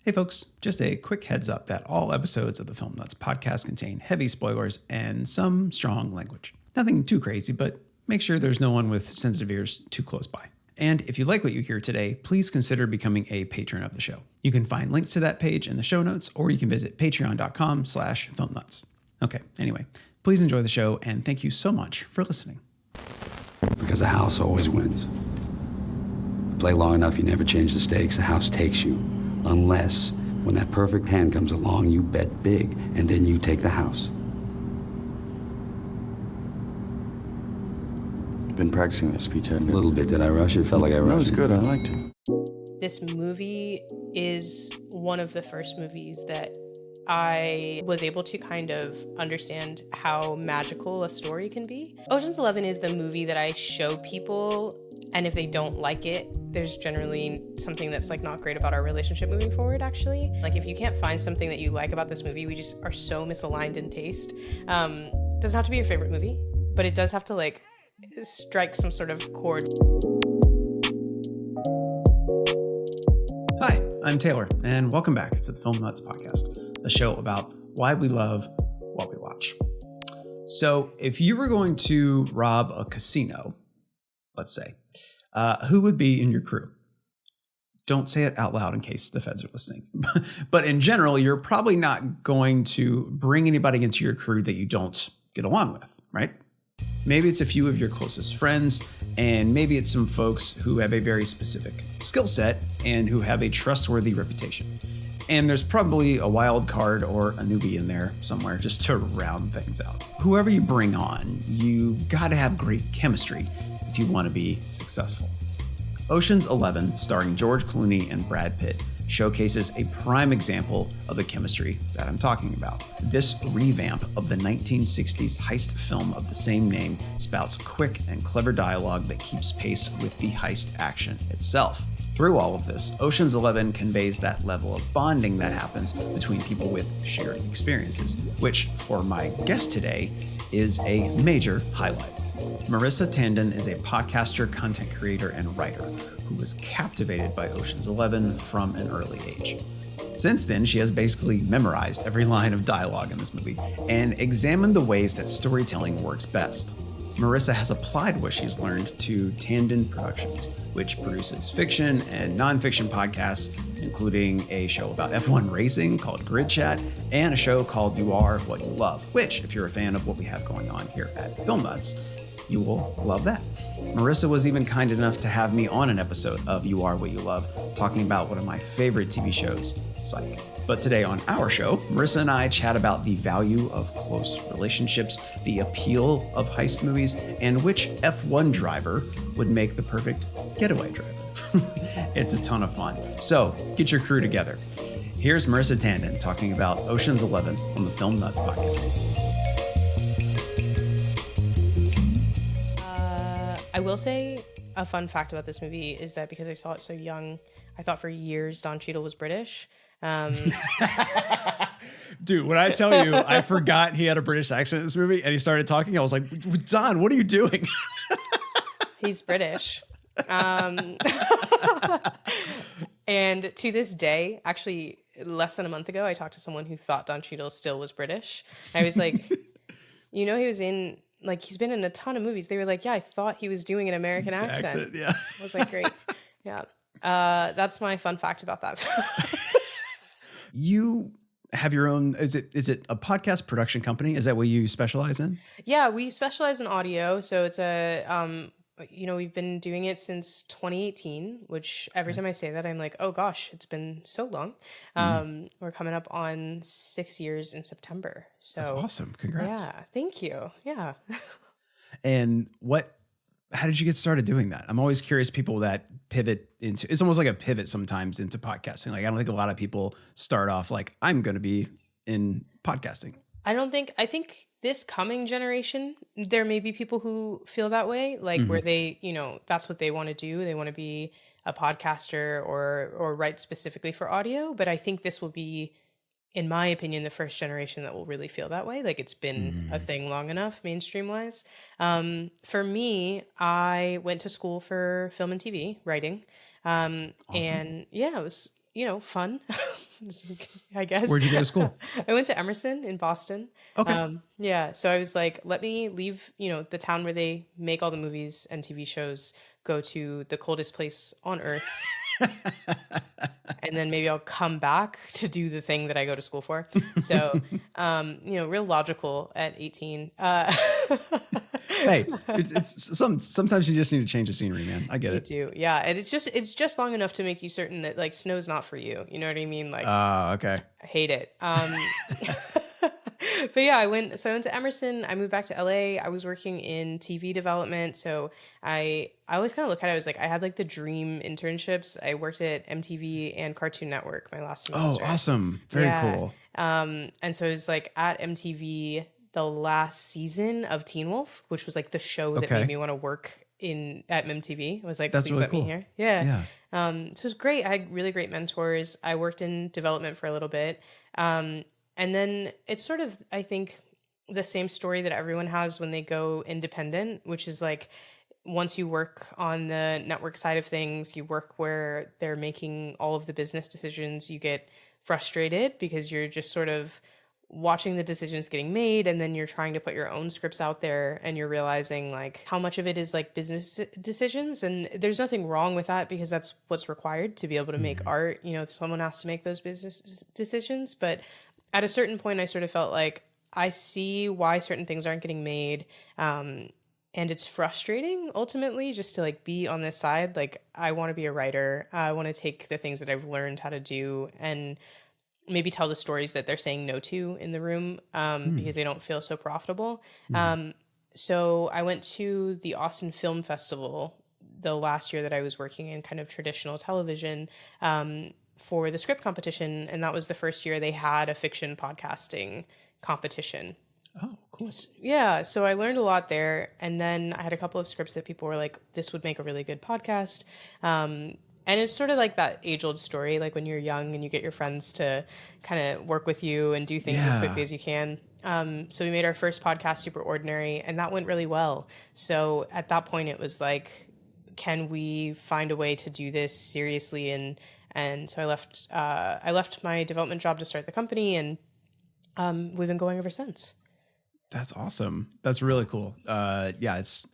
Hey folks, just a quick heads up that all episodes of the Film Nuts podcast contain heavy spoilers and some strong language. Nothing too crazy, but make sure there's no one with sensitive ears too close by. And if you like what you hear today, please consider becoming a patron of the show. You can find links to that page in the show notes, or you can visit patreon.com/filmnuts. Okay, anyway, please enjoy the show, and thank you so much for listening. Because the house always wins. Play long enough, you never change the stakes, the house takes you. Unless, when that perfect hand comes along, you bet big, and then you take the house. Been practicing this speech, haven't A you? little bit. Did I rush it? Felt like I rushed No, it was it. good. I liked it. This movie is one of the first movies that I was able to kind of understand how magical a story can be. Ocean's 11 is the movie that I show people, and if they don't like it, there's generally something that's like not great about our relationship moving forward, actually. Like if you can't find something that you like about this movie, we just are so misaligned in taste. Doesn't have to be your favorite movie, but it does have to like strike some sort of chord. Hi, I'm Taylor, and welcome back to the Film Nuts podcast, a show about why we love what we watch. So if you were going to rob a casino, let's say, who would be in your crew? Don't say it out loud in case the feds are listening. But in general, you're probably not going to bring anybody into your crew that you don't get along with, right? Maybe it's a few of your closest friends, and maybe it's some folks who have a very specific skill set and who have a trustworthy reputation. And there's probably a wild card or a newbie in there somewhere just to round things out. Whoever you bring on, you gotta have great chemistry if you want to be successful. Ocean's 11, starring George Clooney and Brad Pitt, showcases a prime example of the chemistry that I'm talking about. This revamp of the 1960s heist film of the same name spouts quick and clever dialogue that keeps pace with the heist action itself. Through all of this, Ocean's 11 conveys that level of bonding that happens between people with shared experiences, which, for my guest today, is a major highlight. Marissa Tandon is a podcaster, content creator, and writer who was captivated by Ocean's 11 from an early age. Since then, she has basically memorized every line of dialogue in this movie and examined the ways that storytelling works best. Marissa has applied what she's learned to Tandon Productions, which produces fiction and nonfiction podcasts, including a show about F1 racing called Grid Chat and a show called You Are What You Love, which, if you're a fan of what we have going on here at Film Nuts, you will love that. Marissa was even kind enough to have me on an episode of You Are What You Love, talking about one of my favorite TV shows, Psych. But today on our show, Marissa and I chat about the value of close relationships, the appeal of heist movies, and which F1 driver would make the perfect getaway driver. It's a ton of fun. So get your crew together. Here's Marissa Tandon talking about Ocean's 11 on the Film Nuts podcast. I will say a fun fact about this movie is that because I saw it so young, I thought for years Don Cheadle was British. Dude, when I tell you, I forgot he had a British accent in this movie and he started talking, I was like, Don, what are you doing? He's British. And to this day, actually less than a month ago, I talked to someone who thought Don Cheadle still was British. I was like, he was in... Like, he's been in a ton of movies. They were like, yeah, I thought he was doing an American accent. Yeah. I was like, great. Yeah. That's my fun fact about that. You have your own, is it a podcast production company? Is that what you specialize in? Yeah, we specialize in audio. So it's we've been doing it since 2018, which every time I say that, I'm like, oh gosh, it's been so long. We're coming up on 6 years in September. So that's awesome. Congrats. Yeah, thank you. Yeah. And how did you get started doing that? I'm always curious, people that pivot into, it's almost like a pivot sometimes into podcasting. Like, I don't think a lot of people start off like, I'm going to be in podcasting. I think this coming generation, there may be people who feel that way, like where they, that's what they want to do. They want to be a podcaster or write specifically for audio. But I think this will be, in my opinion, the first generation that will really feel that way. Like, it's been a thing long enough, mainstream wise. For me, I went to school for film and TV writing. Awesome. And yeah, it was, fun. I guess. Where'd you go to school? I went to Emerson in Boston. Okay. Yeah. So I was like, let me leave, the town where they make all the movies and TV shows, go to the coldest place on earth. And then maybe I'll come back to do the thing that I go to school for. So, real logical at 18. Hey, sometimes you just need to change the scenery, man. I get it. You do. Yeah. And it's just long enough to make you certain that like snow's not for you. You know what I mean? Like, okay. I hate it. But yeah, I went to Emerson. I moved back to LA. I was working in TV development. So I always kind of look at it. I was like, I had like the dream internships. I worked at MTV and Cartoon Network my last semester. Oh, awesome. Very cool. And so I was like at MTV the last season of Teen Wolf, which was like the show that made me want to work at MTV. I was like, that's please really let cool. me here. Yeah. So it was great. I had really great mentors. I worked in development for a little bit. And then it's sort of, I think, the same story that everyone has when they go independent, which is like, once you work on the network side of things, you work where they're making all of the business decisions, you get frustrated because you're just sort of watching the decisions getting made, and then you're trying to put your own scripts out there, and you're realizing like how much of it is like business decisions. And there's nothing wrong with that because that's what's required to be able to make art. Someone has to make those business decisions. But at a certain point, I sort of felt like I see why certain things aren't getting made. And it's frustrating ultimately just to like be on this side. Like I want to be a writer. I want to take the things that I've learned how to do and maybe tell the stories that they're saying no to in the room because they don't feel so profitable. So I went to the Austin Film Festival the last year that I was working in kind of traditional television for the script competition. And that was the first year they had a fiction podcasting competition. Oh, cool. Yeah. So I learned a lot there. And then I had a couple of scripts that people were like, this would make a really good podcast. And it's sort of like that age-old story, like when you're young and you get your friends to kind of work with you and do things as quickly as you can. So we made our first podcast, Super Ordinary, and that went really well. So at that point, it was like, can we find a way to do this seriously? And so I left my development job to start the company, and we've been going ever since. That's awesome. That's really cool. It's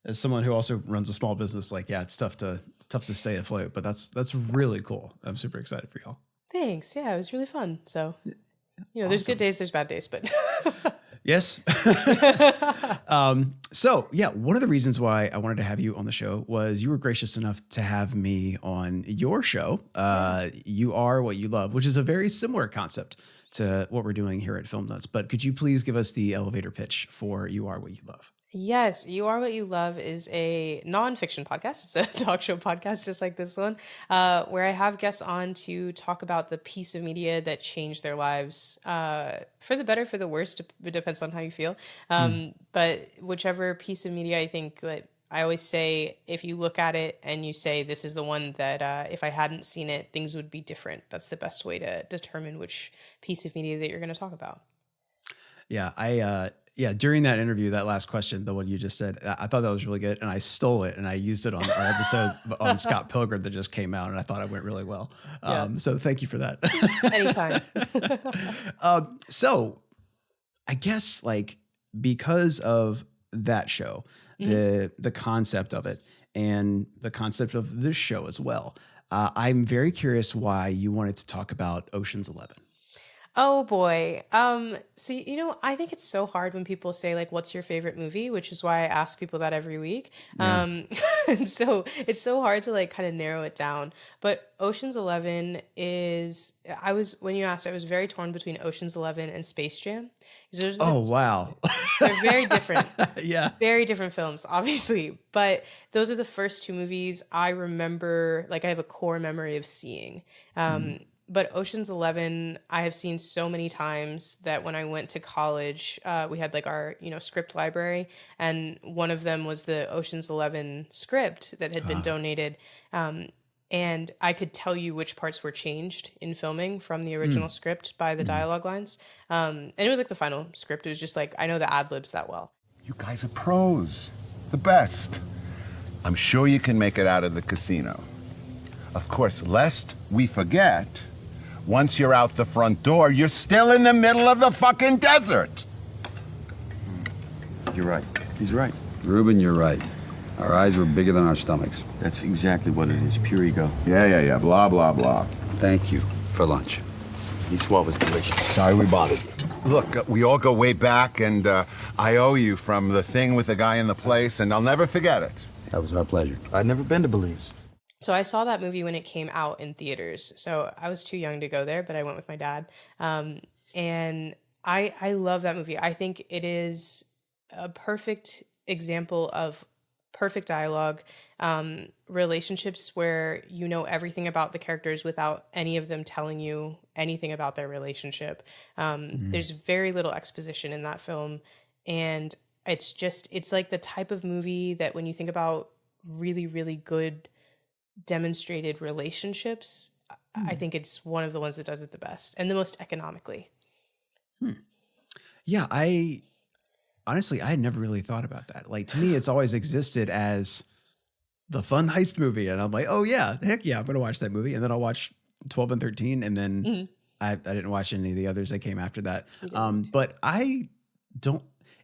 as someone who also runs a small business, like, it's tough to stay afloat, but that's really cool. I'm super excited for y'all. Thanks. Yeah, it was really fun. So, there's good days, there's bad days, but yes. So yeah, one of the reasons why I wanted to have you on the show was you were gracious enough to have me on your show. You Are What You Love, which is a very similar concept to what we're doing here at Film Nuts. But could you please give us the elevator pitch for You Are What You Love? Yes, You Are What You Love is a nonfiction podcast. It's a talk show podcast just like this one, where I have guests on to talk about the piece of media that changed their lives for the better, for the worse. It depends on how you feel. But whichever piece of media, I think that I always say, if you look at it and you say, this is the one that if I hadn't seen it, things would be different. That's the best way to determine which piece of media that you're going to talk about. Yeah, during that interview, that last question, the one you just said, I thought that was really good, and I stole it and I used it on our episode on Scott Pilgrim that just came out, and I thought it went really well. So thank you for that. Anytime. So I guess like because of that show, the concept of it and the concept of this show as well, I'm very curious why you wanted to talk about Ocean's 11. Oh boy. So, I think it's so hard when people say like, what's your favorite movie? Which is why I ask people that every week. And so it's so hard to like kind of narrow it down. But Ocean's 11 when you asked, I was very torn between Ocean's 11 and Space Jam. Wow. They're very different. Yeah. Very different films, obviously. But those are the first two movies I remember, like I have a core memory of seeing. But Ocean's 11, I have seen so many times that when I went to college, we had like our, script library. And one of them was the Ocean's 11 script that had been donated. And I could tell you which parts were changed in filming from the original script by the dialogue lines. And it was like the final script. It was just like, I know the ad libs that well. You guys are pros. The best. I'm sure you can make it out of the casino. Of course, lest we forget, Once you're out the front door, you're still in the middle of the fucking desert. You're right. He's right. Reuben, you're right. Our eyes were bigger than our stomachs. That's exactly what it is. Pure ego. Yeah. Blah, blah, blah. Thank you for lunch. He swore was delicious. Sorry we bothered you. Look, we all go way back, and I owe you from the thing with the guy in the place, and I'll never forget it. That was our pleasure. I'd never been to Belize. So I saw that movie when it came out in theaters. So I was too young to go there, but I went with my dad. And I love that movie. I think it is a perfect example of perfect dialogue, relationships where you know everything about the characters without any of them telling you anything about their relationship. There's very little exposition in that film. And it's like the type of movie that when you think about really, really good demonstrated relationships, I think it's one of the ones that does it the best and the most economically. Yeah, I had never really thought about that. Like, to me, it's always existed as the fun heist movie. And I'm like, oh yeah, heck yeah, I'm going to watch that movie. And then I'll watch 12 and 13. And then I didn't watch any of the others that came after that. But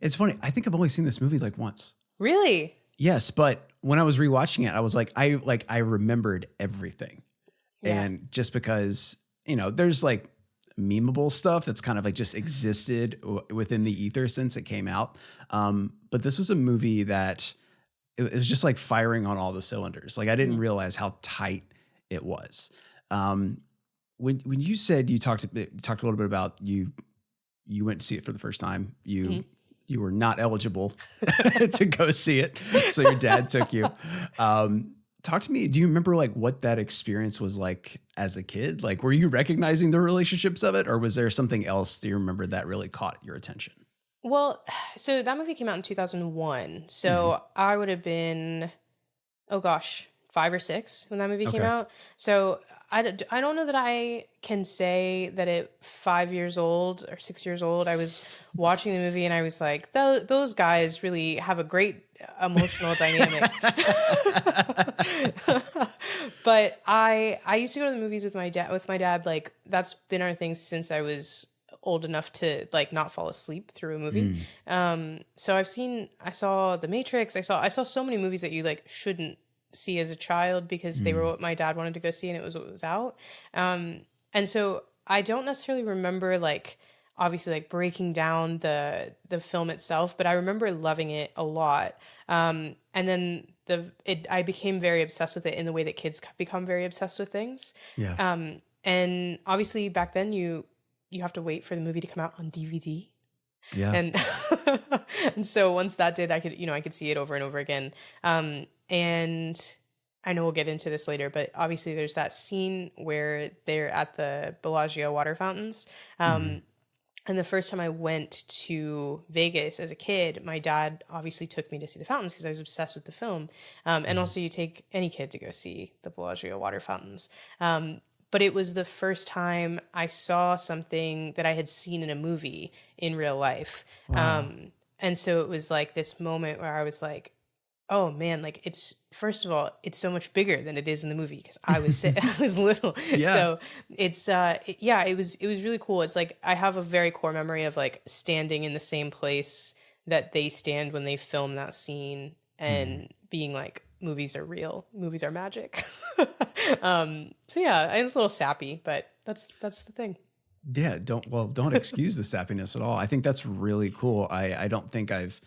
it's funny. I think I've only seen this movie like once. Really? Yes. But when I was rewatching it, I was like, I remembered everything. Yeah. And just because, there's like memeable stuff that's kind of like just existed within the ether since it came out. But this was a movie that it was just like firing on all the cylinders. Like, I didn't realize how tight it was. When you said you talked a little bit about you went to see it for the first time, you were not eligible to go see it. So your dad took you. Talk to me. Do you remember like what that experience was like as a kid? Like, were you recognizing the relationships of it, or was there something else do you remember that really caught your attention? Well, so that movie came out in 2001. So I would have been, 5 or 6 when that movie came out. So I don't know that I can say that at 5 years old or 6 years old, I was watching the movie and I was like, those guys really have a great emotional dynamic. But I used to go to the movies with my dad. Like, that's been our thing since I was old enough to like not fall asleep through a movie. So I saw The Matrix. I saw so many movies that you like shouldn't see as a child because they were what my dad wanted to go see and it was what was out. And so I don't necessarily remember like obviously like breaking down the film itself, but I remember loving it a lot. And then I became very obsessed with it in the way that kids become very obsessed with things. Yeah. And obviously back then you have to wait for the movie to come out on DVD. Yeah. And so once that did, I could see it over and over again. And I know we'll get into this later, but obviously there's that scene where they're at the Bellagio water fountains. And the first time I went to Vegas as a kid, my dad obviously took me to see the fountains because I was obsessed with the film. And also you take any kid to go see the Bellagio water fountains. But it was the first time I saw something that I had seen in a movie in real life. Wow. And so it was like this moment where I was like, oh man, like first of all, it's so much bigger than it is in the movie because I was little. Yeah. So it's, it was really cool. It's like, I have a very core memory of like standing in the same place that they stand when they film that scene and being like, movies are real, movies are magic. So yeah, it's a little sappy, but that's the thing. Yeah. Don't excuse the sappiness at all. I think that's really cool. I don't think I've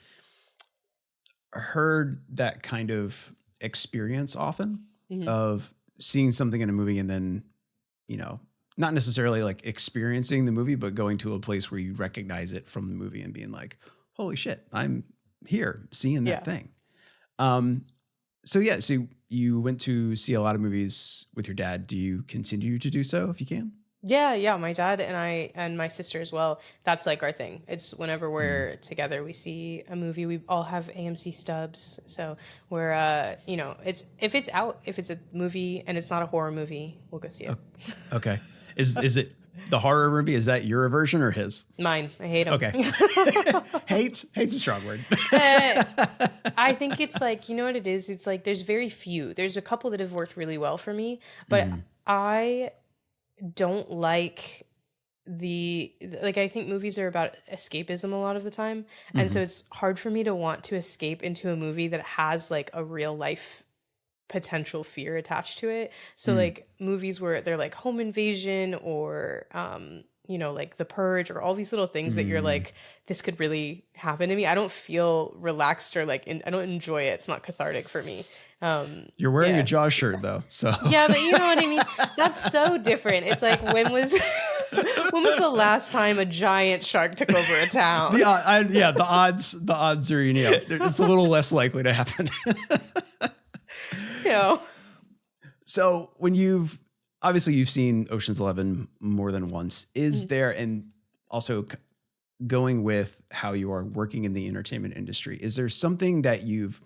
heard that kind of experience often of seeing something in a movie and then, not necessarily like experiencing the movie, but going to a place where you recognize it from the movie and being like, holy shit, I'm here seeing that thing. So you went to see a lot of movies with your dad. Do you continue to do so if you can? Yeah. My dad and I and my sister as well. That's like our thing. It's whenever we're together, we see a movie. We all have AMC stubs, so we're if it's a movie and it's not a horror movie, we'll go see it. Okay. Is it the horror movie? Is that your version or his? Mine. I hate him. Okay. Hate's a strong word. I think it's like, you know what it is? It's like there's very few. There's a couple that have worked really well for me, but I don't like I think movies are about escapism a lot of the time. And so it's hard for me to want to escape into a movie that has like a real life potential fear attached to it. So like movies where they're like home invasion or like The Purge or all these little things that you're like, this could really happen to me. I don't feel relaxed or like I don't enjoy it. It's not cathartic for me. You're wearing a Jaws shirt though, so yeah, but you know what I mean. That's so different. It's like when was the last time a giant shark took over a town? the odds are it's a little less likely to happen. So when you've seen Ocean's 11 more than once, is there, and also going with how you are working in the entertainment industry, is there something that you've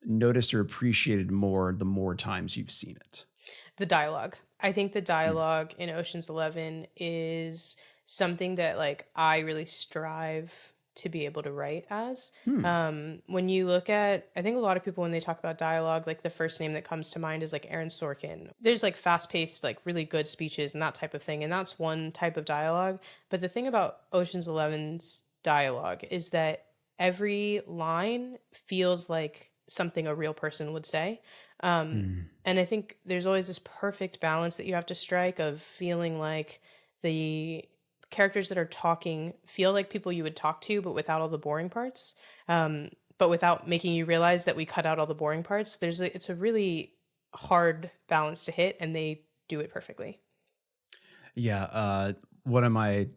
noticed or appreciated more the more times you've seen it? The dialogue. I think the dialogue in Ocean's 11 is something that like I really strive to be able to write as. When you look at, I think a lot of people when they talk about dialogue, like the first name that comes to mind is like Aaron Sorkin. There's like fast-paced, like really good speeches and that type of thing, and that's one type of dialogue. But the thing about Ocean's 11's dialogue is that every line feels like something a real person would say. And I think there's always this perfect balance that you have to strike of feeling like the characters that are talking feel like people you would talk to, but without all the boring parts, but without making you realize that we cut out all the boring parts. It's a really hard balance to hit, and they do it perfectly. Yeah. One of my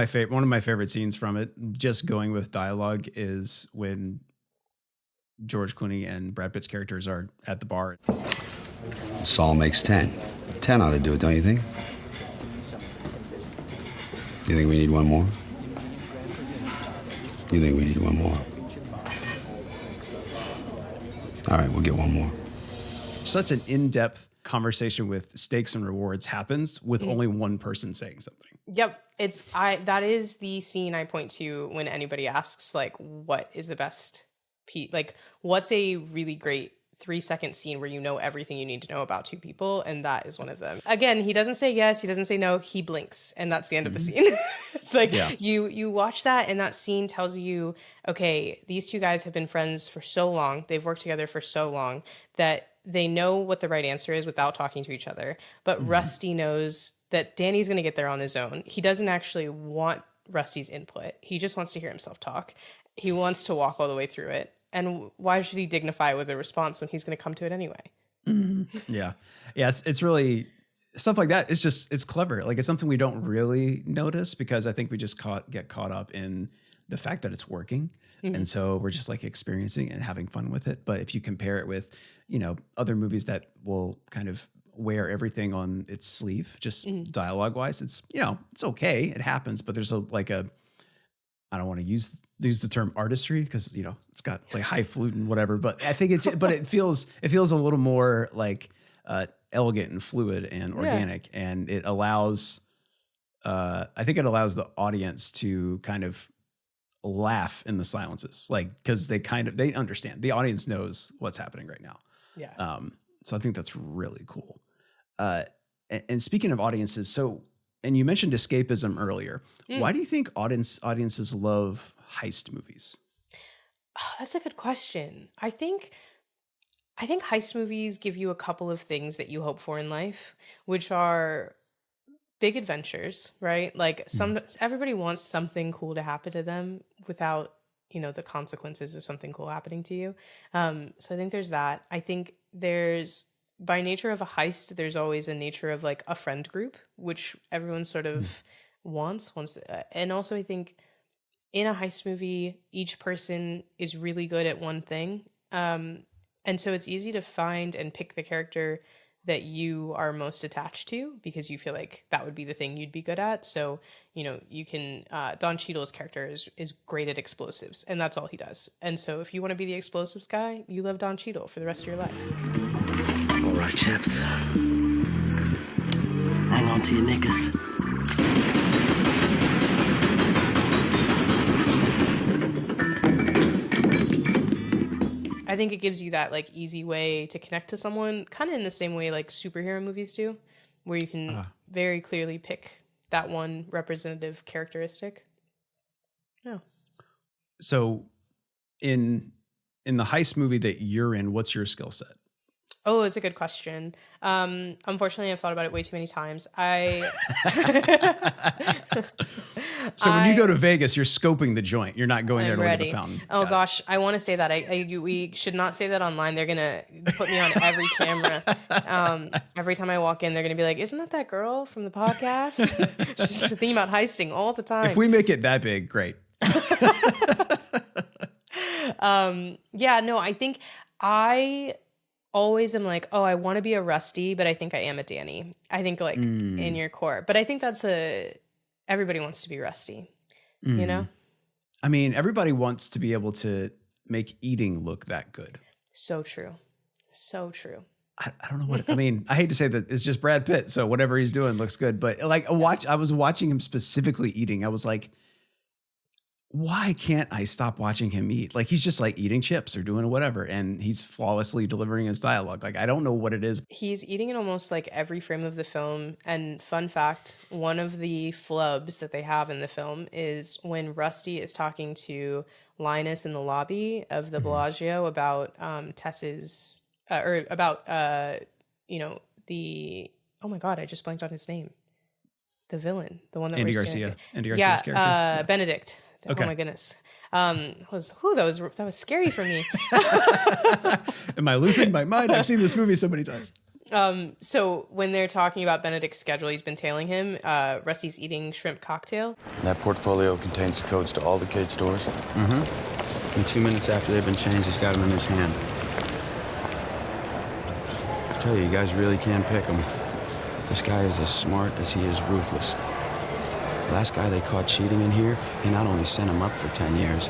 favorite scenes from it, just going with dialogue, is when George Clooney and Brad Pitt's characters are at the bar. Saul makes 10. 10 ought to do it, don't you think? You think we need one more? You think we need one more? All right, we'll get one more. Such an in-depth conversation with stakes and rewards happens with only one person saying something. Yep. That is the scene I point to when anybody asks, like, what is the best piece? Like, what's a really great 3-second scene where you know everything you need to know about two people, and that is one of them. Again, he doesn't say yes, he doesn't say no, he blinks, and that's the end of the scene. It's like you watch that, and that scene tells you, okay, these two guys have been friends for so long, they've worked together for so long that they know what the right answer is without talking to each other. But Rusty knows that Danny's going to get there on his own. He doesn't actually want Rusty's input. He just wants to hear himself talk. He wants to walk all the way through it. And why should he dignify with a response when he's going to come to it anyway? Yeah. It's really stuff like that. It's clever. Like, it's something we don't really notice because I think we just get caught up in the fact that it's working. And so we're just like experiencing and having fun with it. But if you compare it with, other movies that will kind of wear everything on its sleeve, just dialogue wise, it's, it's okay. It happens, but there's I don't want to use the term artistry because it's got like high flute and whatever, but I think it feels a little more like elegant and fluid and organic, and it allows I think it allows the audience to kind of laugh in the silences, like, because they understand, the audience knows what's happening right now. So I think that's really cool. And speaking of audiences, and you mentioned escapism earlier. Why do you think audiences love heist movies? Oh, that's a good question. I think heist movies give you a couple of things that you hope for in life, which are big adventures, right? Like everybody wants something cool to happen to them without, the consequences of something cool happening to you. So I think there's that. I think there's, by nature of a heist, there's always a nature of like a friend group, which everyone sort of wants. And also I think in a heist movie, each person is really good at one thing. And so it's easy to find and pick the character that you are most attached to because you feel like that would be the thing you'd be good at. So, you can, Don Cheadle's character is great at explosives, and that's all he does. And so if you want to be the explosives guy, you love Don Cheadle for the rest of your life. All right, chaps. Hang on to your knickers. I think it gives you that like easy way to connect to someone, kind of in the same way like superhero movies do, where you can very clearly pick that one representative characteristic. Yeah. So in the heist movie that you're in, what's your skill set? Oh, it's a good question. Unfortunately, I've thought about it way too many times. So when you go to Vegas, you're scoping the joint. You're not going there to look at the fountain. Oh Got it. gosh, I want to say that. We should not say that online. They're gonna put me on every camera. Every time I walk in, they're gonna be like, "Isn't that girl from the podcast?" She's thinking about heisting all the time. If we make it that big, great. Yeah, no, I think I always am like, oh, I want to be a Rusty, but I think I am a Danny. I think like in your core. But I think everybody wants to be Rusty, you know? I mean, everybody wants to be able to make eating look that good. So true. So true. I don't know what, I mean, I hate to say that it's just Brad Pitt. So whatever he's doing looks good, but like I was watching him specifically eating. I was like, why can't I stop watching him eat? Like he's just like eating chips or doing whatever. And he's flawlessly delivering his dialogue. Like, I don't know what it is. He's eating in almost like every frame of the film. And fun fact, one of the flubs that they have in the film is when Rusty is talking to Linus in the lobby of the Bellagio about Tess's, or about, oh my God, I just blanked on his name. The villain, the one that Andy we're Garcia. Andy Garcia's character. Yeah. Benedict. Okay. Oh my goodness. That was scary for me. Am I losing my mind? I've seen this movie so many times. So when they're talking about Benedict's schedule, he's been tailing him. Rusty's eating shrimp cocktail. That portfolio contains the codes to all the Cade stores. Mm-hmm. And 2 minutes after they've been changed, he's got them in his hand. I tell you guys really can pick him. This guy is as smart as he is ruthless. The last guy they caught cheating in here, he not only sent him up for 10 years,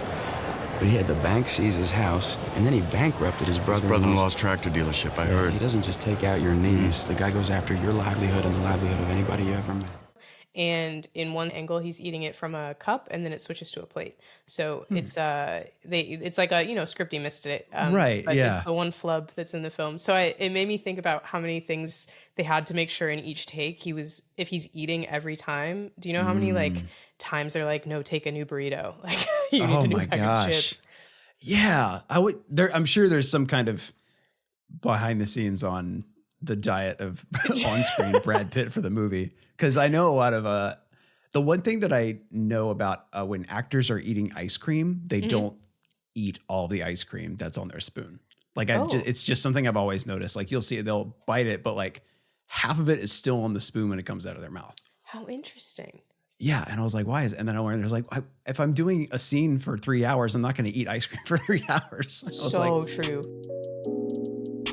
but he had the bank seize his house, and then he bankrupted his Brother-in-law's tractor dealership, I heard. He doesn't just take out your knees. The guy goes after your livelihood and the livelihood of anybody you ever met. And in one angle, he's eating it from a cup, and then it switches to a plate. So it's like a Scripty missed it, right? But yeah, it's the one flub that's in the film. So it made me think about how many things they had to make sure in each take if he's eating every time. Do you know how many like times they're like, no, take a new burrito, like you need a new bag of chips. Yeah, I'm sure there's some kind of behind the scenes on the diet of on-screen Brad Pitt for the movie. Because I know a lot of the one thing that I know about when actors are eating ice cream, they don't eat all the ice cream that's on their spoon. Like it's just something I've always noticed. Like you'll see they'll bite it, but like half of it is still on the spoon when it comes out of their mouth. How interesting. Yeah, and I was like, why is it? And then I went, there's like, if I'm doing a scene for 3 hours, I'm not going to eat ice cream for 3 hours. So true.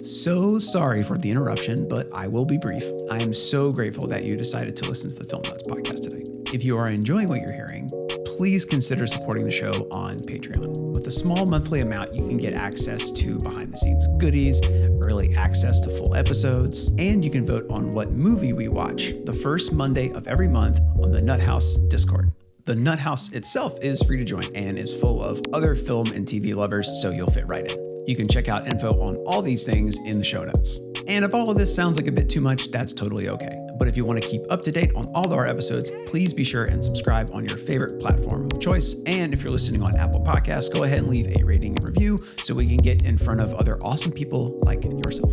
So sorry for the interruption, but I will be brief. I am so grateful that you decided to listen to the Film Nuts podcast today. If you are enjoying what you're hearing, please consider supporting the show on Patreon. With a small monthly amount, you can get access to behind the scenes goodies, early access to full episodes, and you can vote on what movie we watch the first Monday of every month on the Nut House Discord. The Nut House itself is free to join and is full of other film and TV lovers, so you'll fit right in. You can check out info on all these things in the show notes. And if all of this sounds like a bit too much, that's totally okay. But if you want to keep up to date on all of our episodes, please be sure and subscribe on your favorite platform of choice. And if you're listening on Apple Podcasts, go ahead and leave a rating and review so we can get in front of other awesome people like yourself.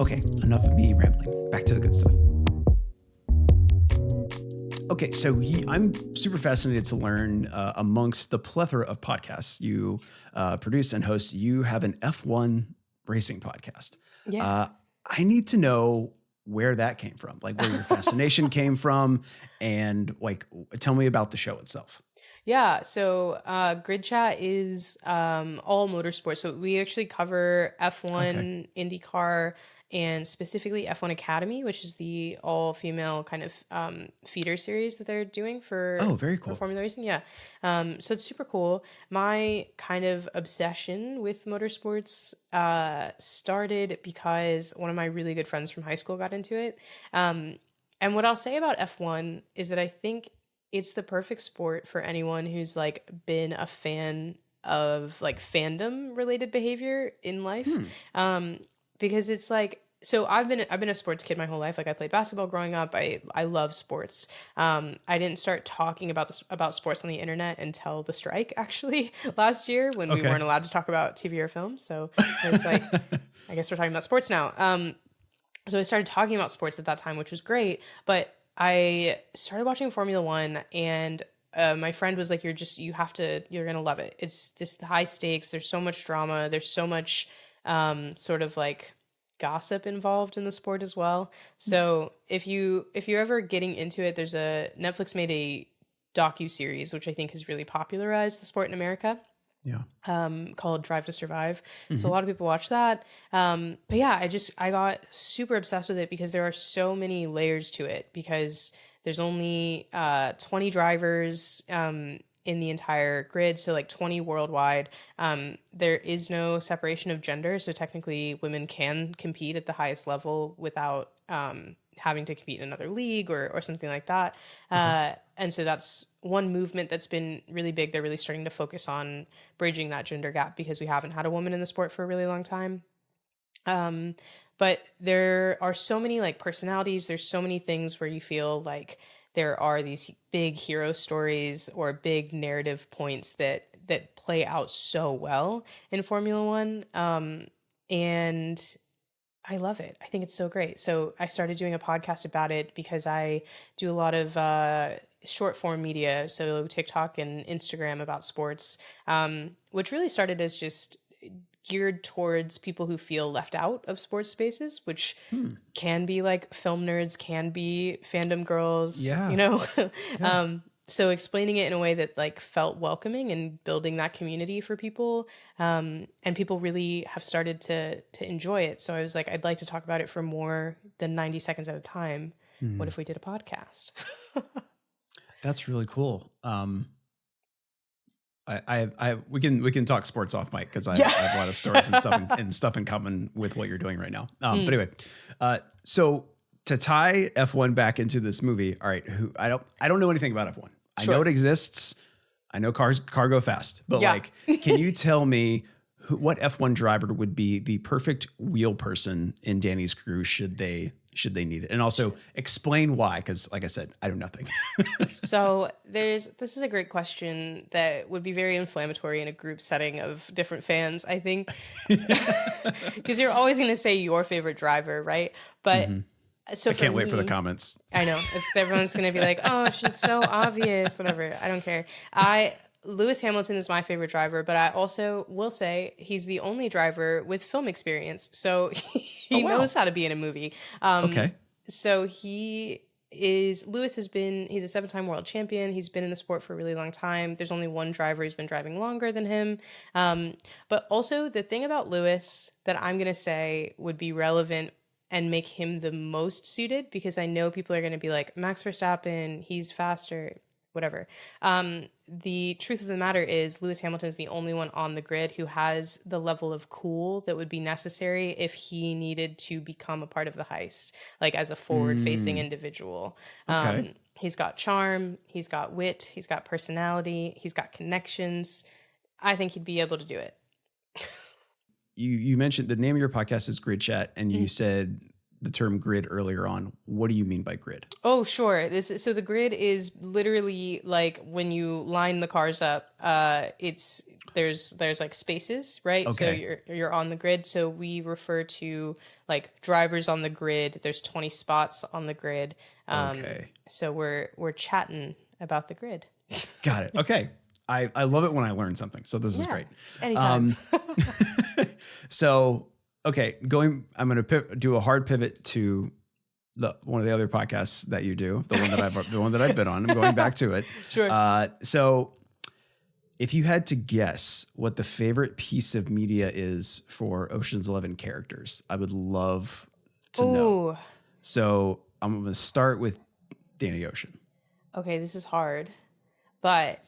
Okay, enough of me rambling. Back to the good stuff. Okay, so I'm super fascinated to learn amongst the plethora of podcasts you produce and host, you have an F1 racing podcast. Yeah. I need to know where that came from, like where your fascination came from, and like tell me about the show itself. Yeah, so Grid Chat is all motorsports. So we actually cover F1, IndyCar, and specifically F1 Academy, which is the all-female kind of feeder series that they're doing for very cool. Formula Racing. Yeah, so it's super cool. My kind of obsession with motorsports started because one of my really good friends from high school got into it. And what I'll say about F1 is that I think it's the perfect sport for anyone who's like been a fan of like fandom related behavior in life. Because it's like so I've been a sports kid my whole life. Like I played basketball growing up. I love sports. I didn't start talking about sports on the internet until the strike, actually, last year when we weren't allowed to talk about TV or film. So it was like, I guess we're talking about sports now. So I started talking about sports at that time, which was great. But I started watching Formula One, and my friend was like, you're going to love it. It's just high stakes. There's so much drama. There's so much sort of like gossip involved in the sport as well. So if you're ever getting into it, there's Netflix made a docu-series, which I think has really popularized the sport in America. Yeah. Called Drive to Survive. So a lot of people watch that. But yeah, I got super obsessed with it because there are so many layers to it, because there's only 20 drivers in the entire grid, so like 20 worldwide. There is no separation of gender, so technically women can compete at the highest level without having to compete in another league or something like that. And so that's one movement that's been really big. They're really starting to focus on bridging that gender gap because we haven't had a woman in the sport for a really long time. But there are so many like personalities. There's so many things where you feel like there are these big hero stories or big narrative points that play out so well in Formula One. And I love it. I think it's so great. So I started doing a podcast about it because I do a lot of short form media, so TikTok and Instagram about sports, which really started as just geared towards people who feel left out of sports spaces, which can be like film nerds, can be fandom girls, Yeah. you know? Yeah. So explaining it in a way that like felt welcoming and building that community for people. And people really have started to enjoy it. So I was like, I'd like to talk about it for more than 90 seconds at a time. What if we did a podcast? That's really cool. We can talk sports off mic because I have a lot of stories and stuff in common with what you're doing right now. But anyway, so to tie F1 back into this movie, all right, I don't know anything about F1. I know it exists. I know car go fast, but like, can you tell me what F1 driver would be the perfect wheel person in Danny's crew should they need it? And also explain why, because like I said, I know nothing. So this is a great question that would be very inflammatory in a group setting of different fans, I think, because you're always going to say your favorite driver, right? But so I can't wait for the comments. I know everyone's going to be like, oh, she's so obvious, whatever. I don't care. Lewis Hamilton is my favorite driver, but I also will say he's the only driver with film experience. So he knows how to be in a movie. Okay. So he's a 7-time world champion. He's been in the sport for a really long time. There's only one driver who's been driving longer than him. But also the thing about Lewis that I'm going to say would be relevant and make him the most suited, because I know people are going to be like, Max Verstappen, he's faster, whatever. The truth of the matter is Lewis Hamilton is the only one on the grid who has the level of cool that would be necessary if he needed to become a part of the heist, like as a forward-facing individual. Okay. He's got charm, he's got wit, he's got personality, he's got connections. I think he'd be able to do it. You mentioned the name of your podcast is Grid Chat, and you said the term grid earlier on. What do you mean by grid? Oh, sure. So the grid is literally like when you line the cars up, there's like spaces, right? Okay. So you're on the grid. So we refer to like drivers on the grid. There's 20 spots on the grid. Okay. So we're chatting about the grid. Got it. Okay. I love it when I learn something. So this is great. Anytime. So, okay, I'm going to do a hard pivot to one of the other podcasts that you do, the one that I've been on. I'm going back to it. Sure. So if you had to guess what the favorite piece of media is for Ocean's 11 characters, I would love to know. So I'm going to start with Danny Ocean. Okay, this is hard, but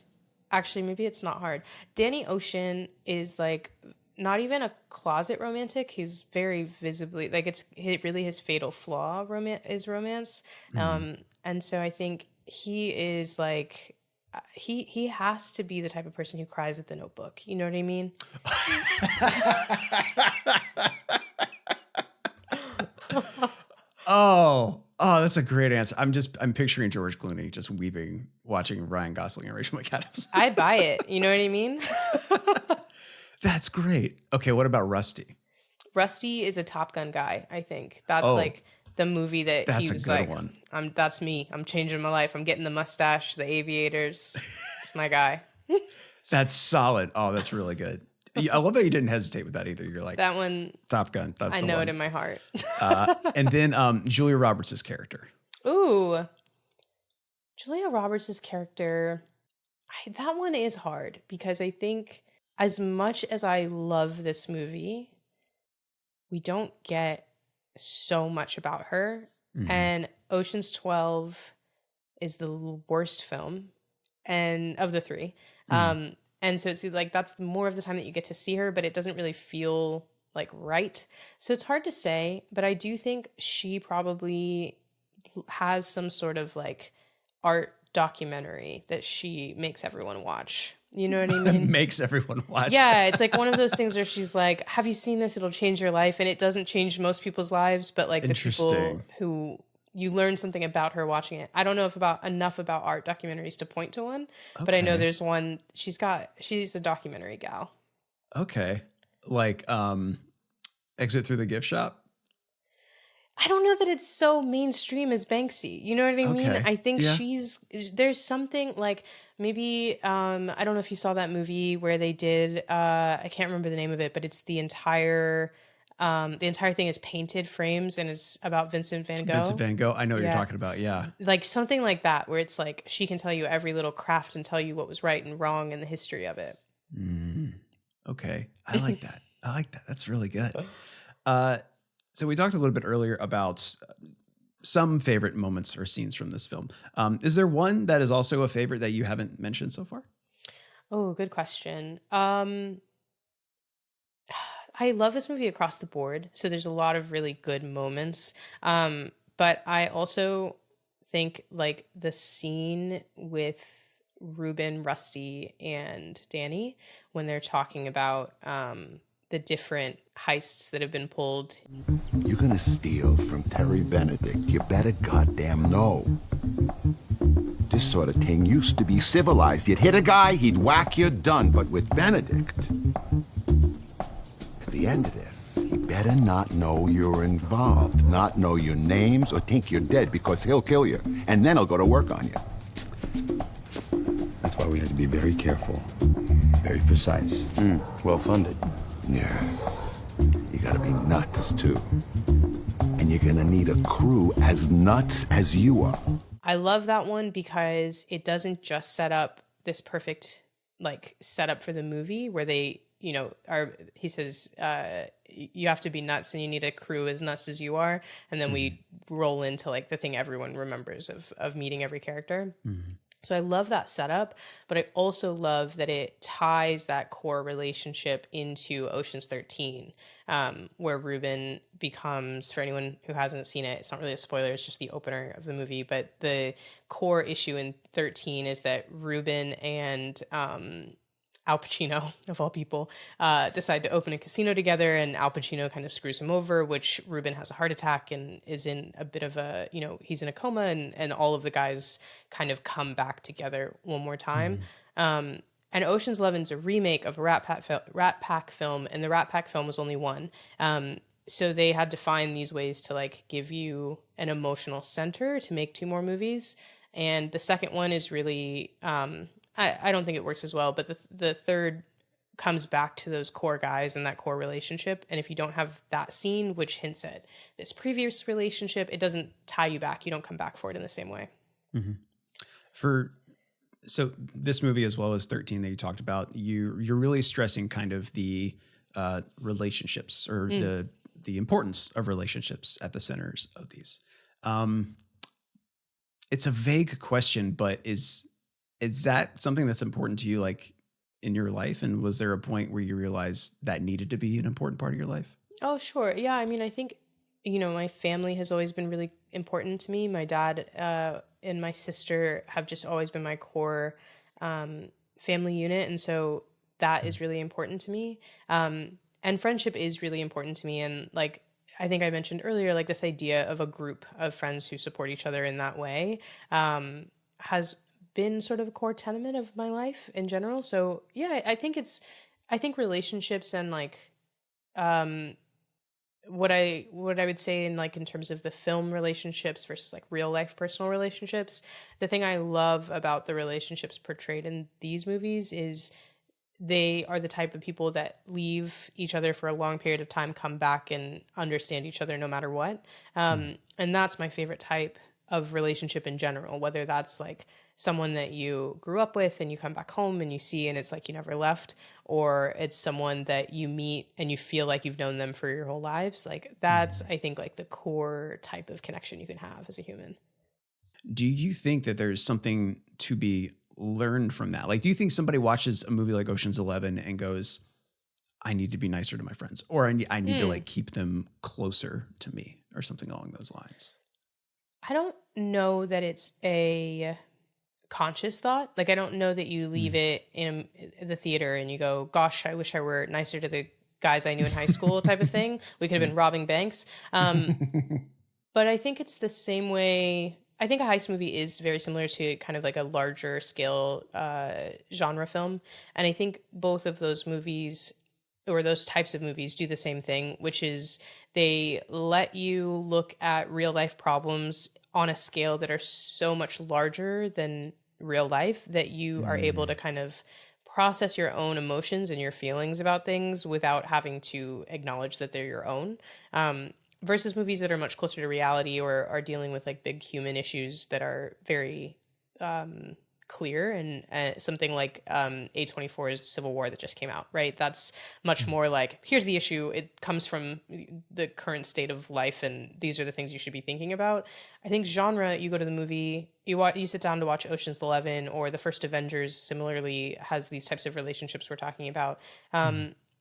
actually maybe it's not hard. Danny Ocean is like not even a closet romantic. He's very visibly like really his fatal flaw is romance. And so I think he is like he has to be the type of person who cries at the Notebook. You know what I mean? That's a great answer. I'm picturing George Clooney just weeping, watching Ryan Gosling and Rachel McAdams. I'd buy it. You know what I mean? That's great. Okay, what about Rusty? Rusty is a Top Gun guy, I think. That's Oh, like the movie that that's he a was good like, one. That's me. I'm changing my life. I'm getting the mustache, the aviators. It's my guy. That's solid. Oh, that's really good. I love that you didn't hesitate with that either. You're like, That one, Top Gun. That's I the know one. it in my heart. And then Julia Roberts' character. Ooh. Julia Roberts' character, that one is hard because I think as much as I love this movie, we don't get so much about her. Mhm. And Ocean's 12 is the worst film and of the three. And so it's like that's more of the time that you get to see her, but it doesn't really feel like right. So it's hard to say, but I do think she probably has some sort of like art documentary that she makes everyone watch. You know what I mean? Makes everyone watch. Yeah, it's like one of those things where she's like, have you seen this? It'll change your life. And it doesn't change most people's lives, but like the people Interesting. who you learn something about her watching it. I don't know if enough about art documentaries to point to one, but I know Okay. there's one. She's a documentary gal. Okay. Like Exit Through the Gift Shop? I don't know that it's so mainstream as Banksy. You know what I mean? Okay. I think Yeah. there's something like maybe, I don't know if you saw that movie where they did, I can't remember the name of it, but it's the entire thing is painted frames and it's about Vincent van Gogh. Vincent van Gogh. I know what you're Yeah. talking about. Yeah. Like something like that, where it's like she can tell you every little craft and tell you what was right and wrong in the history of it. Okay. I like that. That's really good. So we talked a little bit earlier about some favorite moments or scenes from this film. Is there one that is also a favorite that you haven't mentioned so far? Oh, good question. I love this movie across the board. So there's a lot of really good moments. But I also think like the scene with Ruben, Rusty, and Danny when they're talking about the different heists that have been pulled. You're gonna steal from Terry Benedict. You better goddamn know. This sort of thing used to be civilized. You'd hit a guy, he'd whack you, done. But with Benedict, at the end of this, he better not know you're involved, not know your names, or think you're dead, because he'll kill you, and then he'll go to work on you. That's why we had to be very careful, very precise. Well funded. Yeah. You gotta be nuts, too. And you're gonna need a crew as nuts as you are. I love that one because it doesn't just set up this perfect like setup for the movie where they, you know, he says, you have to be nuts and you need a crew as nuts as you are. And then we roll into like the thing everyone remembers of meeting every character. So I love that setup, but I also love that it ties that core relationship into Ocean's 13, where Ruben becomes, for anyone who hasn't seen it, it's not really a spoiler, it's just the opener of the movie, but the core issue in 13 is that Ruben and Al Pacino, of all people, decide to open a casino together, and Al Pacino kind of screws him over, which Ruben has a heart attack and is in a bit of a, you know, he's in a coma, and all of the guys kind of come back together one more time. And Ocean's 11 is a remake of a Rat Pack film, and the Rat Pack film was only one. So they had to find these ways to like give you an emotional center to make two more movies. And the second one is really, I don't think it works as well, but the third comes back to those core guys and that core relationship. And if you don't have that scene, which hints at this previous relationship, it doesn't tie you back. You don't come back for it in the same way. So this movie, as well as 13 that you talked about, you're really stressing kind of the relationships or the importance of relationships at the centers of these. It's a vague question, but is that something that's important to you, like in your life? And was there a point where you realized that needed to be an important part of your life? Oh, sure. Yeah. I mean, I think, you know, my family has always been really important to me. My dad and my sister have just always been my core family unit. And so that is really important to me. And friendship is really important to me. And like, I think I mentioned earlier, like this idea of a group of friends who support each other in that way has been sort of a core tenet of my life in general. So yeah, I think relationships and like um, what I would say in like in terms of the film relationships versus like real life personal relationships, the thing I love about the relationships portrayed in these movies is they are the type of people that leave each other for a long period of time, come back and understand each other no matter what. And that's my favorite type of relationship in general, whether that's like someone that you grew up with and you come back home and you see and it's like you never left, or it's someone that you meet and you feel like you've known them for your whole lives. Like that's, I think, like the core type of connection you can have as a human. Do you think that there's something to be learned from that? Like, do you think somebody watches a movie like Ocean's 11 and goes, I need to be nicer to my friends, or I need to like keep them closer to me, or something along those lines? I don't know that it's a conscious thought. Like, I don't know that you leave it in the theater and you go, gosh, I wish I were nicer to the guys I knew in high school type of thing. We could have been robbing banks. But I think it's the same way. I think a heist movie is very similar to kind of like a larger scale genre film. And I think both of those movies, or those types of movies, do the same thing, which is they let you look at real life problems on a scale that are so much larger than real life that you are able to kind of process your own emotions and your feelings about things without having to acknowledge that they're your own. Versus movies that are much closer to reality or are dealing with like big human issues that are very clear, and something like A24's Civil War that just came out, right? That's much more like, here's the issue. It comes from the current state of life, and these are the things you should be thinking about. I think genre, you go to the movie, you sit down to watch Ocean's 11, or the first Avengers similarly has these types of relationships we're talking about.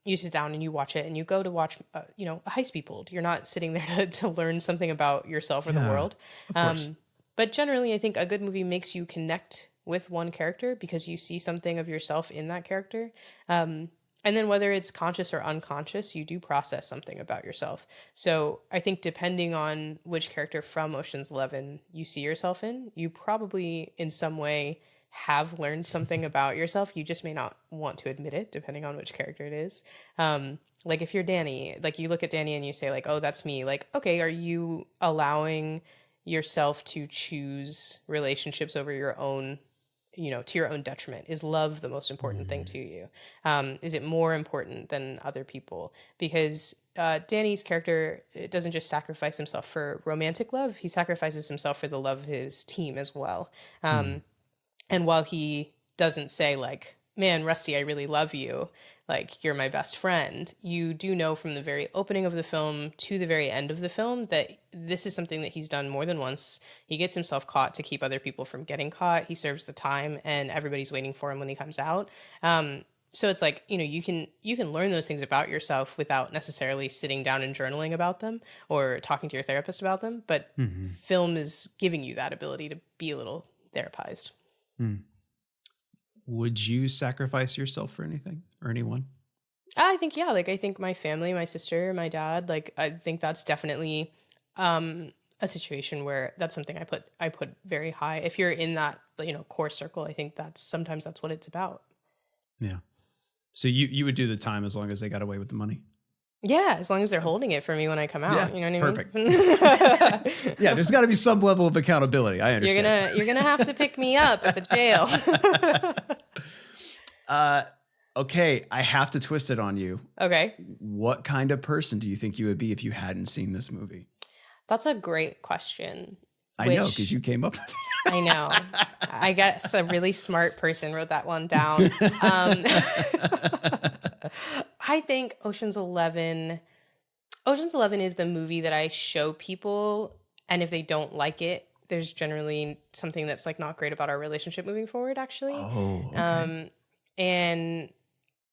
You sit down and you watch it and you go to watch, a heist be pulled. You're not sitting there to learn something about yourself or the world. Of course. But generally, I think a good movie makes you connect with one character because you see something of yourself in that character. And then whether it's conscious or unconscious, you do process something about yourself. So I think depending on which character from Ocean's 11 you see yourself in, you probably in some way have learned something about yourself. You just may not want to admit it, depending on which character it is. Like if you're Danny, like you look at Danny and you say like, oh, that's me. Like, okay, are you allowing yourself to choose relationships over your own, to your own detriment? Is love the most important thing to you? Is it more important than other people? Because Danny's character doesn't just sacrifice himself for romantic love. He sacrifices himself for the love of his team as well. And while he doesn't say like, man, Rusty, I really love you, like you're my best friend, you do know from the very opening of the film to the very end of the film that this is something that he's done more than once. He gets himself caught to keep other people from getting caught. He serves the time and everybody's waiting for him when he comes out. So it's like, you can learn those things about yourself without necessarily sitting down and journaling about them or talking to your therapist about them. But film is giving you that ability to be a little therapized. Would you sacrifice yourself for anything or anyone? I think, yeah, like I think my family, my sister, my dad, like I think that's definitely a situation where that's something I put very high. If you're in that, core circle, I think sometimes that's what it's about. Yeah. So you would do the time as long as they got away with the money? Yeah, as long as they're holding it for me when I come out. Yeah, you know what I perfect. mean? Yeah, there's got to be some level of accountability. I understand. You're gonna have to pick me up at the jail. Okay, I have to twist it on you. Okay. What kind of person do you think you would be if you hadn't seen this movie? That's a great question. I know, because you came up with it. I know. I guess a really smart person wrote that one down. I think Ocean's 11 is the movie that I show people, and if they don't like it, there's generally something that's like not great about our relationship moving forward, actually. Oh, okay. And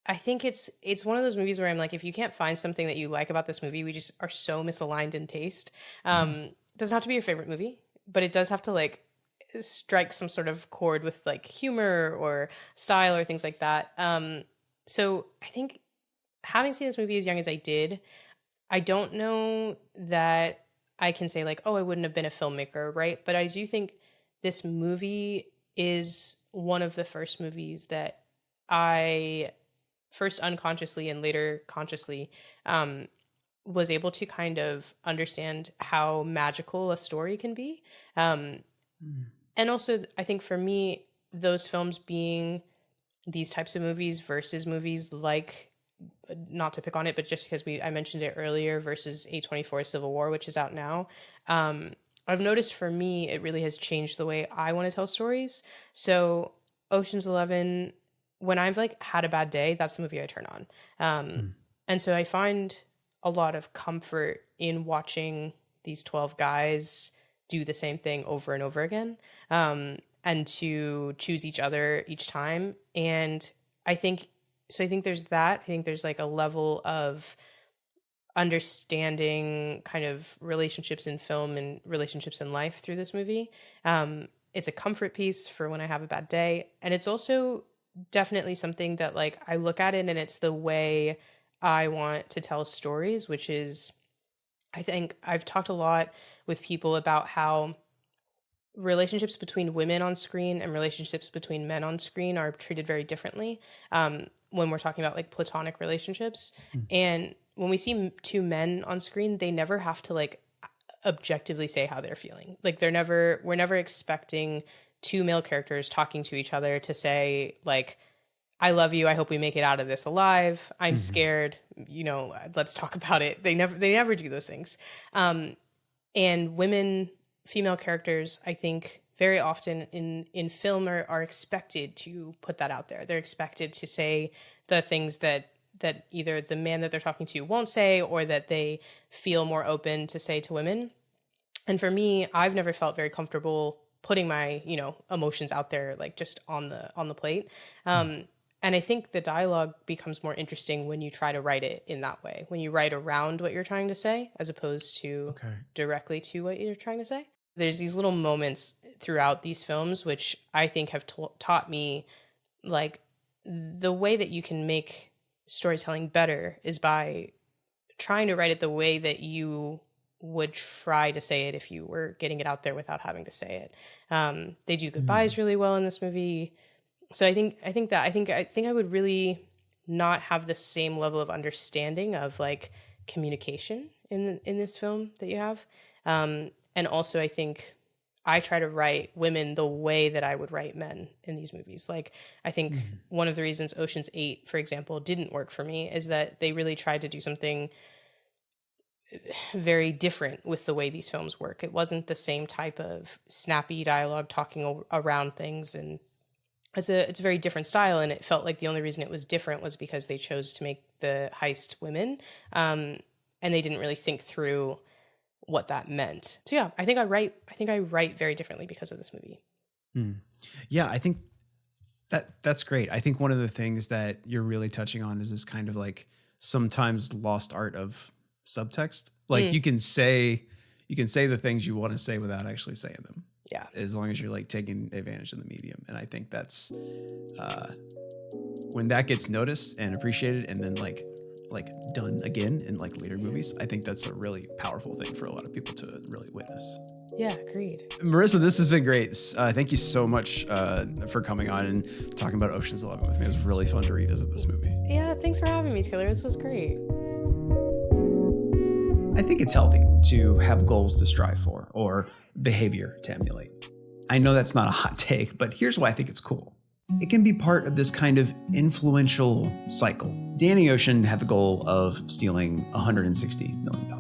I think it's one of those movies where I'm like, if you can't find something that you like about this movie, we just are so misaligned in taste. It doesn't have to be your favorite movie, but it does have to like strike some sort of chord with like humor or style or things like that. So I think having seen this movie as young as I did, I don't know that I can say like, oh, I wouldn't have been a filmmaker, right? But I do think this movie is one of the first movies that I first unconsciously and later consciously was able to kind of understand how magical a story can be. And also, I think for me, those films being these types of movies versus movies like, not to pick on it, but just because I mentioned it earlier, versus A24 Civil War, which is out now. I've noticed for me, it really has changed the way I want to tell stories. So Ocean's 11, when I've like had a bad day, that's the movie I turn on. And so I find a lot of comfort in watching these 12 guys do the same thing over and over again, and to choose each other each time. And I think there's that. I think there's like a level of understanding kind of relationships in film and relationships in life through this movie. It's a comfort piece for when I have a bad day. And it's also definitely something that like I look at it and it's the way I want to tell stories, which is, I think I've talked a lot with people about how relationships between women on screen and relationships between men on screen are treated very differently when we're talking about like platonic relationships. And when we see two men on screen, they never have to like objectively say how they're feeling. Like we're never expecting two male characters talking to each other to say like, I love you, I hope we make it out of this alive, I'm scared, let's talk about it. They never do those things. And female characters, I think very often in film are expected to put that out there. They're expected to say the things that either the man that they're talking to won't say, or that they feel more open to say to women. And for me, I've never felt very comfortable putting my, emotions out there, like just on the plate. And I think the dialogue becomes more interesting when you try to write it in that way, when you write around what you're trying to say, as opposed to directly to what you're trying to say. There's these little moments throughout these films, which I think have taught me like the way that you can make storytelling better is by trying to write it the way that you would try to say it if you were getting it out there without having to say it. They do goodbyes really well in this movie. So I think I would really not have the same level of understanding of like communication in this film that you have. And also I think I try to write women the way that I would write men in these movies. Like I think one of the reasons Ocean's 8, for example, didn't work for me is that they really tried to do something very different with the way these films work. It wasn't the same type of snappy dialogue talking around things, and it's a very different style, and it felt like the only reason it was different was because they chose to make the heist women, and they didn't really think through what that meant. So yeah, I think I write very differently because of this movie. Yeah, I think that's great. I think one of the things that you're really touching on is this kind of like sometimes lost art of subtext. Like you can say the things you want to say without actually saying them. Yeah. As long as you're like taking advantage of the medium. And I think that's when that gets noticed and appreciated and then like done again in like later movies, I think that's a really powerful thing for a lot of people to really witness. Yeah, agreed. Marissa, this has been great. Thank you so much for coming on and talking about Ocean's 11 with me. It was really fun to revisit this movie. Yeah, thanks for having me, Taylor. This was great. I think it's healthy to have goals to strive for or behavior to emulate. I know that's not a hot take, but here's why I think it's cool. It can be part of this kind of influential cycle. Danny Ocean had the goal of stealing $160 million.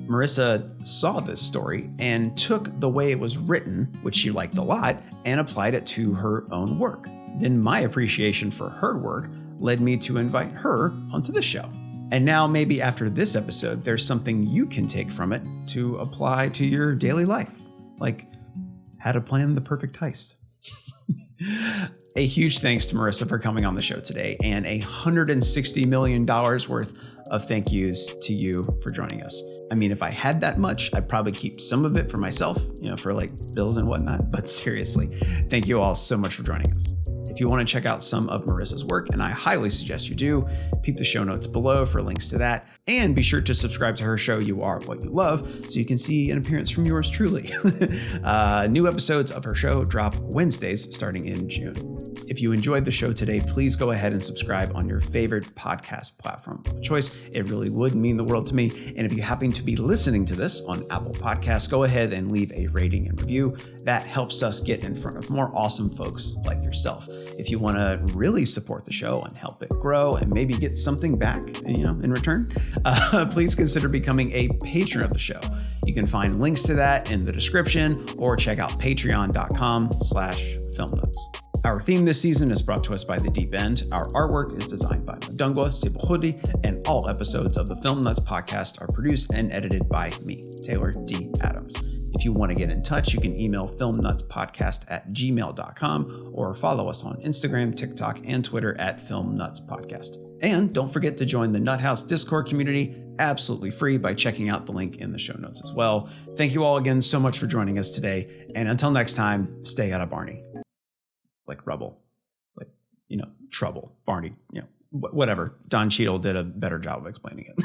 Marissa saw this story and took the way it was written, which she liked a lot, and applied it to her own work. Then my appreciation for her work led me to invite her onto the show. And now maybe after this episode, there's something you can take from it to apply to your daily life, like how to plan the perfect heist. A huge thanks to Marissa for coming on the show today, and $160 million worth of thank yous to you for joining us. I mean, if I had that much, I'd probably keep some of it for myself, for like bills and whatnot. But seriously, thank you all so much for joining us. If you want to check out some of Marissa's work, and I highly suggest you do, peep the show notes below for links to that. And be sure to subscribe to her show, You Are What You Love, so you can see an appearance from yours truly. New episodes of her show drop Wednesdays starting in June. If you enjoyed the show today, please go ahead and subscribe on your favorite podcast platform of choice. It really would mean the world to me. And if you happen to be listening to this on Apple Podcasts, go ahead and leave a rating and review. That helps us get in front of more awesome folks like yourself. If you want to really support the show and help it grow and maybe get something back, in return, please consider becoming a patron of the show. You can find links to that in the description or check out patreon.com/filmnuts. Our theme this season is brought to us by The Deep End. Our artwork is designed by Madungwa Sibuhudi, and all episodes of the Film Nuts podcast are produced and edited by me, Taylor D. Adams. If you want to get in touch, you can email filmnutspodcast@gmail.com or follow us on Instagram, TikTok, and Twitter at filmnutspodcast. And don't forget to join the Nut House Discord community, absolutely free, by checking out the link in the show notes as well. Thank you all again so much for joining us today. And until next time, stay out of Barney. Like rubble, trouble, Barney, whatever. Don Cheadle did a better job of explaining it.